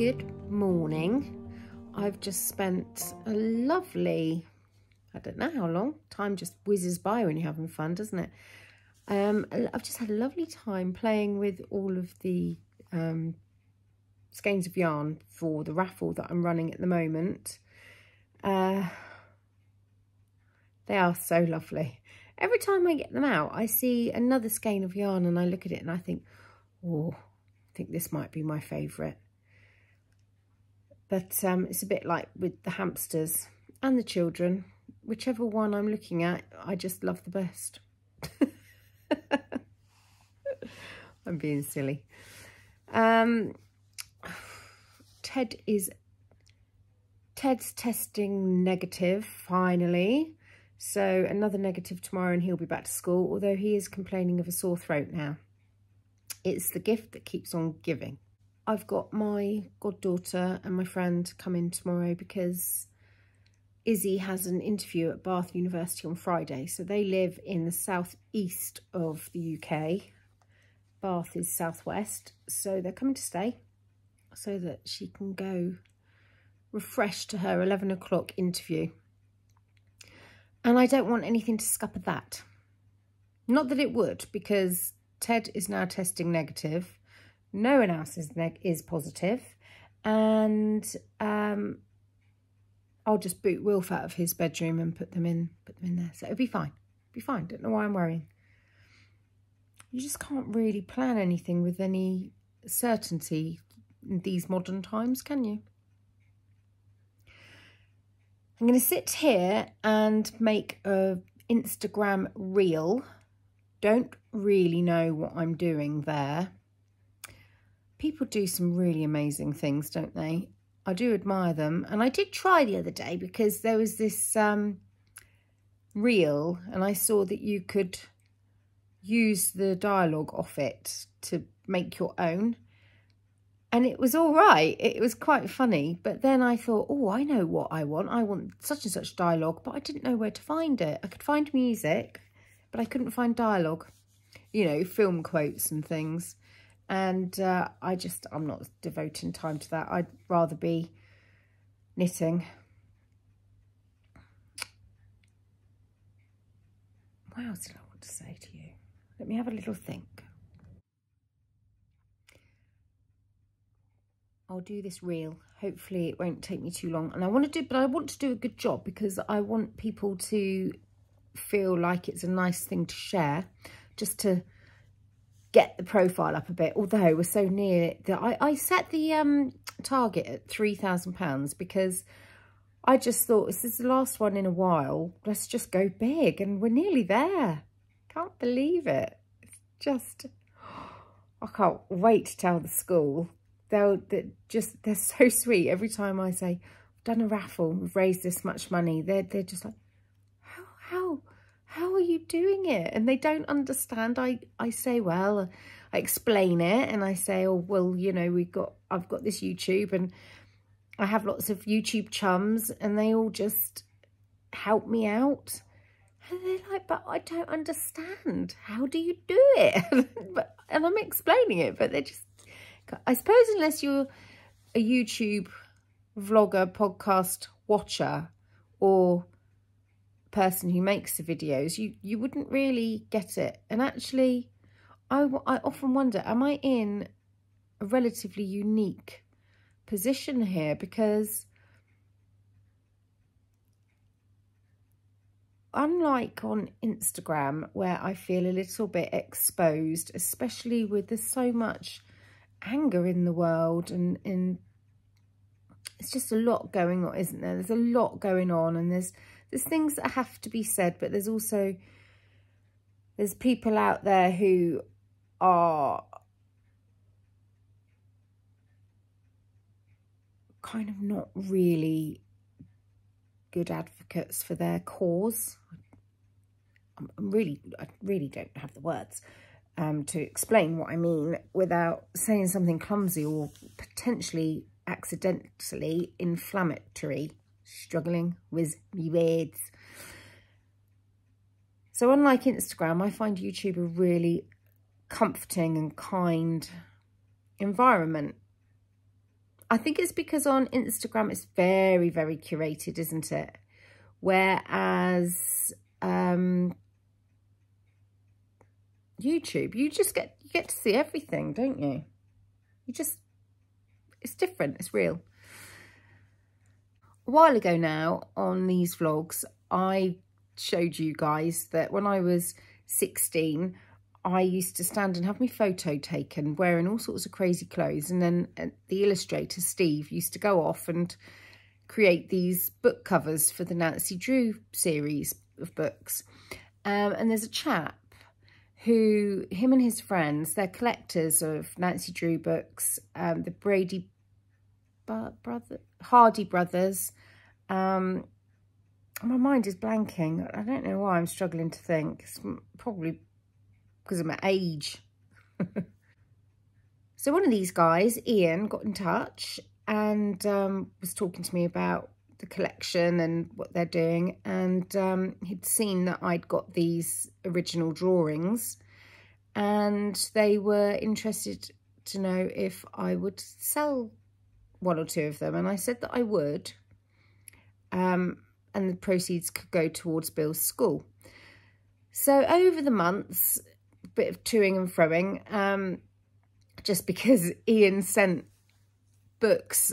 Good morning. I've just spent a lovely, I don't know how long, time just whizzes by when you're having fun, doesn't it? I've just had a lovely time playing with all of the skeins of yarn for the raffle that I'm running at the moment. They are so lovely. Every time I get them out, I see another skein of yarn and I look at it and I think, oh, I think this might be my favourite. But it's a bit like with the hamsters and the children. Whichever one I'm looking at, I just love the best. I'm being silly. Ted's testing negative, finally. So another negative tomorrow and he'll be back to school, although he is complaining of a sore throat now. It's the gift that keeps on giving. I've got my goddaughter and my friend coming tomorrow because Izzy has an interview at Bath University on Friday. So they live in the southeast of the UK. Bath is southwest. So they're coming to stay so that she can go refreshed to her 11 o'clock interview. And I don't want anything to scupper that. Not that it would, because Ted is now testing negative. No one else is positive, and I'll just boot Wilf out of his bedroom and put them in there. So it'll be fine. Be fine. Don't know why I'm worrying. You just can't really plan anything with any certainty in these modern times, can you? I'm going to sit here and make a Instagram reel. Don't really know what I'm doing there. People do some really amazing things, don't they? I do admire them. And I did try the other day because there was this reel and I saw that you could use the dialogue off it to make your own. And it was all right. It was quite funny. But then I thought, oh, I know what I want. I want such and such dialogue, but I didn't know where to find it. I could find music, but I couldn't find dialogue. You know, film quotes and things. And I'm not devoting time to that. I'd rather be knitting. What else did I want to say to you? Let me have a little think. I'll do this reel. Hopefully it won't take me too long. And I want to do a good job because I want people to feel like it's a nice thing to share, just to get the profile up a bit. Although we're so near that I set the target at £3,000 because I just thought this is the last one in a while. Let's just go big, and we're nearly there. Can't believe it. It's just, I can't wait to tell the school. They're so sweet. Every time I say, I've done a raffle, we've raised this much money, they're just like, how are you doing it? And they don't understand. I say, well, I explain it and I say, oh, well, you know, I've got this YouTube and I have lots of YouTube chums and they all just help me out. And they're like, but I don't understand. How do you do it? And I'm explaining it, but they're just, I suppose unless you're a YouTube vlogger, podcast watcher, or person who makes the videos, you wouldn't really get it. And actually, I often wonder, am I in a relatively unique position here? Because unlike on Instagram, where I feel a little bit exposed, especially with there's so much anger in the world and it's just a lot going on, isn't there? There's a lot going on, and there's things that have to be said, but there's people out there who are kind of not really good advocates for their cause. I really don't have the words to explain what I mean without saying something clumsy or potentially accidentally inflammatory. Struggling with me words. So unlike Instagram, I find YouTube a really comforting and kind environment. I think it's because on Instagram it's very, very curated, isn't it? Whereas YouTube, you get to see everything, don't you? It's different, it's real. A while ago now on these vlogs, I showed you guys that when I was 16, I used to stand and have my photo taken wearing all sorts of crazy clothes. And then the illustrator, Steve, used to go off and create these book covers for the Nancy Drew series of books. And there's a chap who, him and his friends, they're collectors of Nancy Drew books, the Hardy brothers. My mind is blanking. I don't know why I'm struggling to think. It's probably because of my age. So one of these guys, Ian, got in touch and was talking to me about the collection and what they're doing. And he'd seen that I'd got these original drawings and they were interested to know if I would sell one or two of them. And I said that I would. And the proceeds could go towards Bill's school. So over the months, a bit of toing and froing, just because Ian sent books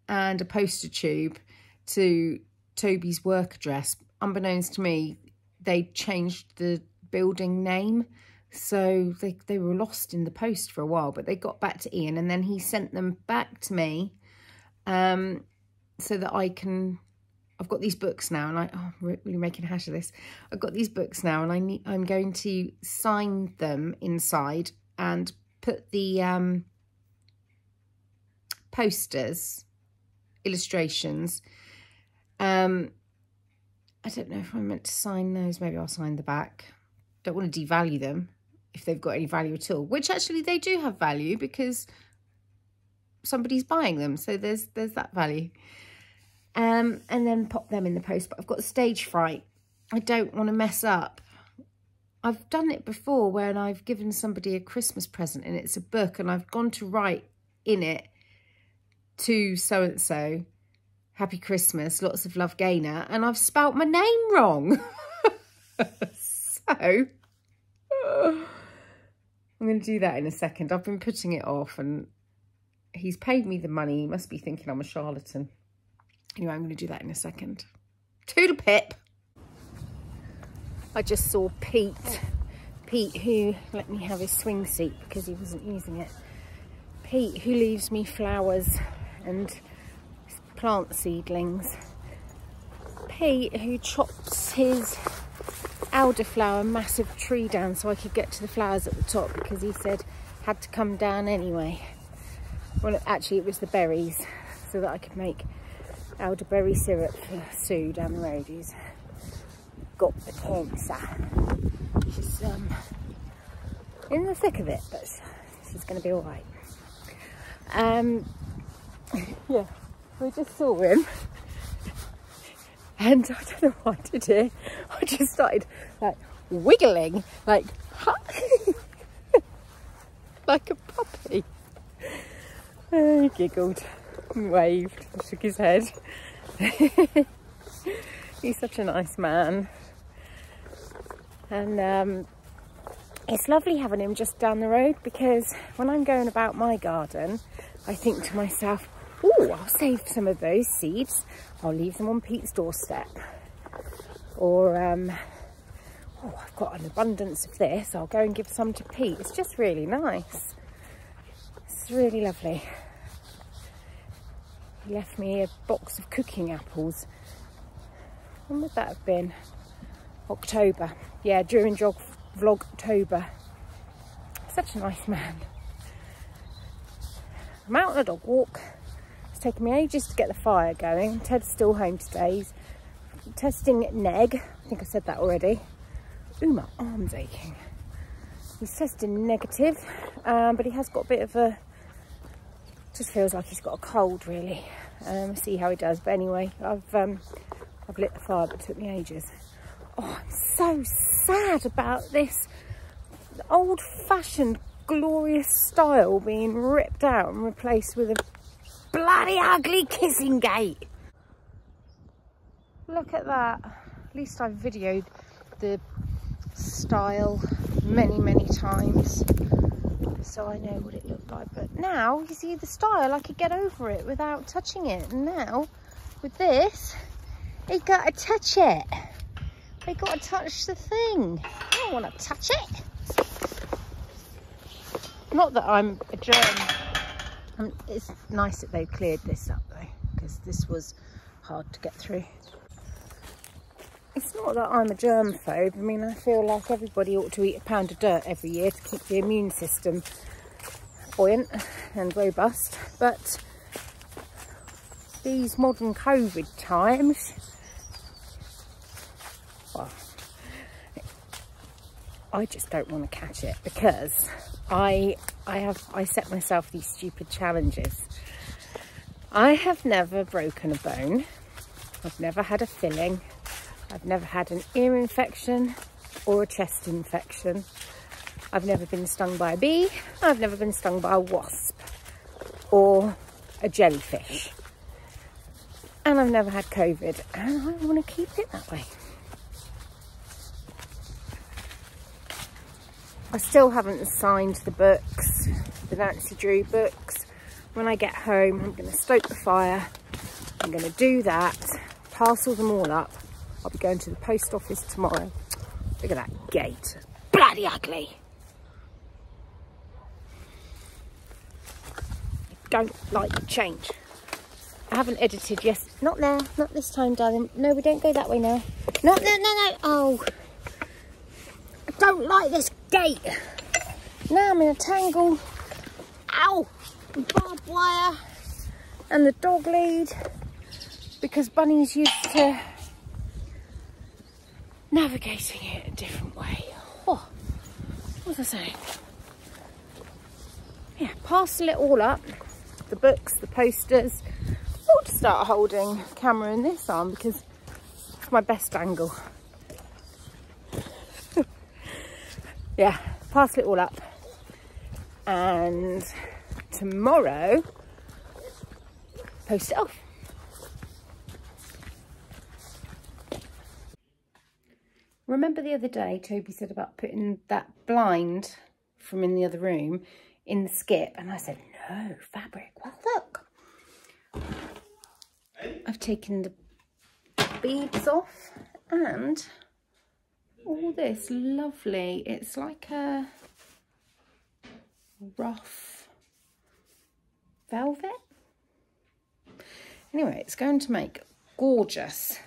and a poster tube to Toby's work address. Unbeknownst to me, they changed the building name. So they were lost in the post for a while, but they got back to Ian and then he sent them back to me so that I've got these books now and I'm really making a hash of this. I've got these books now and I'm going to sign them inside and put the posters, illustrations. I don't know if I'm meant to sign those. Maybe I'll sign the back. Don't want to devalue them if they've got any value at all, which actually they do have value because somebody's buying them. So there's that value. And then pop them in the post. But I've got stage fright. I don't want to mess up. I've done it before when I've given somebody a Christmas present and it's a book and I've gone to write in it to so-and-so, Happy Christmas, lots of love, Gaynor, and I've spelt my name wrong. So, I'm going to do that in a second. I've been putting it off and he's paid me the money. He must be thinking I'm a charlatan. Anyway, I'm going to do that in a second. Toodle pip. I just saw Pete, who let me have his swing seat because he wasn't using it. Pete, who leaves me flowers and plant seedlings. Pete, who chops his elderflower massive tree down so I could get to the flowers at the top because he said had to come down anyway. Well, actually, it was the berries so that I could make elderberry syrup for Sue down the road who's got the cancer. She's in the thick of it, but she's going to be all right. Yeah, we just saw him and I don't know what I did here. I just started like wiggling like like a puppy. He giggled and waved and shook his head. He's such a nice man. And it's lovely having him just down the road because when I'm going about my garden, I think to myself, oh, I'll save some of those seeds. I'll leave them on Pete's doorstep. Or, oh, I've got an abundance of this. I'll go and give some to Pete. It's just really nice. It's really lovely. He left me a box of cooking apples. When would that have been? October. Yeah, during vlog October. Such a nice man. I'm out on a dog walk. It's taken me ages to get the fire going. Ted's still home today. He's testing neg. I think I said that already. Ooh, my arm's aching. He's testing negative, but he has got a bit of a... Just feels like he's got a cold, really. See how he does. But anyway, I've lit the fire, but it took me ages. Oh, I'm so sad about this old-fashioned, glorious style being ripped out and replaced with a bloody ugly kissing gate. Look at that. At least I've videoed the style many times, so I know what it looked like. But now you see the style, I could get over it without touching it. And now with this, you gotta touch it. You gotta touch the thing. I don't want to touch it. Not that I'm a germ. It's nice that they've cleared this up though, because this was hard to get through. It's not that I'm a germphobe. I mean, I feel like everybody ought to eat a pound of dirt every year to keep the immune system buoyant and robust. But these modern COVID times, well, I just don't want to catch it, because I set myself these stupid challenges. I have never broken a bone. I've never had a filling. I've never had an ear infection or a chest infection. I've never been stung by a bee. I've never been stung by a wasp or a jellyfish. And I've never had COVID, and I want to keep it that way. I still haven't signed the books, the Nancy Drew books. When I get home, I'm going to stoke the fire. I'm going to do that, parcel them all up. I'll be going to the post office tomorrow. Look at that gate. Bloody ugly. I don't like change. I haven't edited yet. Not now. Not this time, darling. No, we don't go that way now. No. Oh. I don't like this gate. Now I'm in a tangle. Ow. Barbed wire. And the dog lead. Because Bunny's used to navigating it a different way. Oh, what was I saying? Yeah, parcel it all up. The books, the posters. I ought to start holding the camera in this arm because it's my best angle. Yeah, parcel it all up. And tomorrow, post it off. Remember the other day, Toby said about putting that blind from in the other room in the skip, and I said, no, fabric. Well, look. I've taken the beads off and all this lovely, it's like a rough velvet. Anyway, it's going to make gorgeous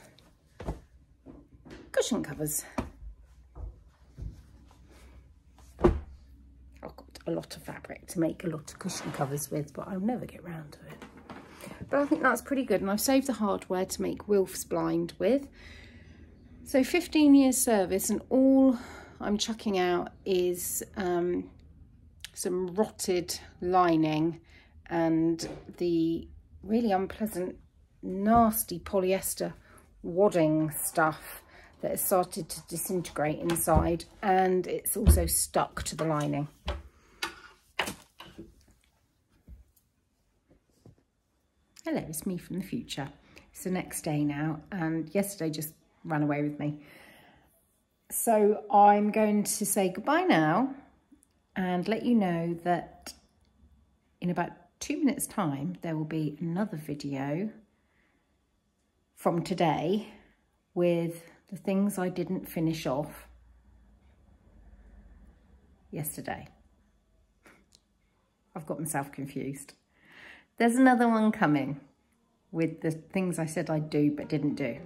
cushion covers. I've got a lot of fabric to make a lot of cushion covers with, but I'll never get round to it. But I think that's pretty good, and I've saved the hardware to make Wilf's blind with. So 15 years service, and all I'm chucking out is some rotted lining and the really unpleasant, nasty polyester wadding stuff that has started to disintegrate inside, and it's also stuck to the lining. Hello, it's me from the future. It's the next day now, and yesterday just ran away with me. So I'm going to say goodbye now and let you know that in about 2 minutes time there will be another video from today with the things I didn't finish off yesterday. I've got myself confused. There's another one coming with the things I said I'd do but didn't do.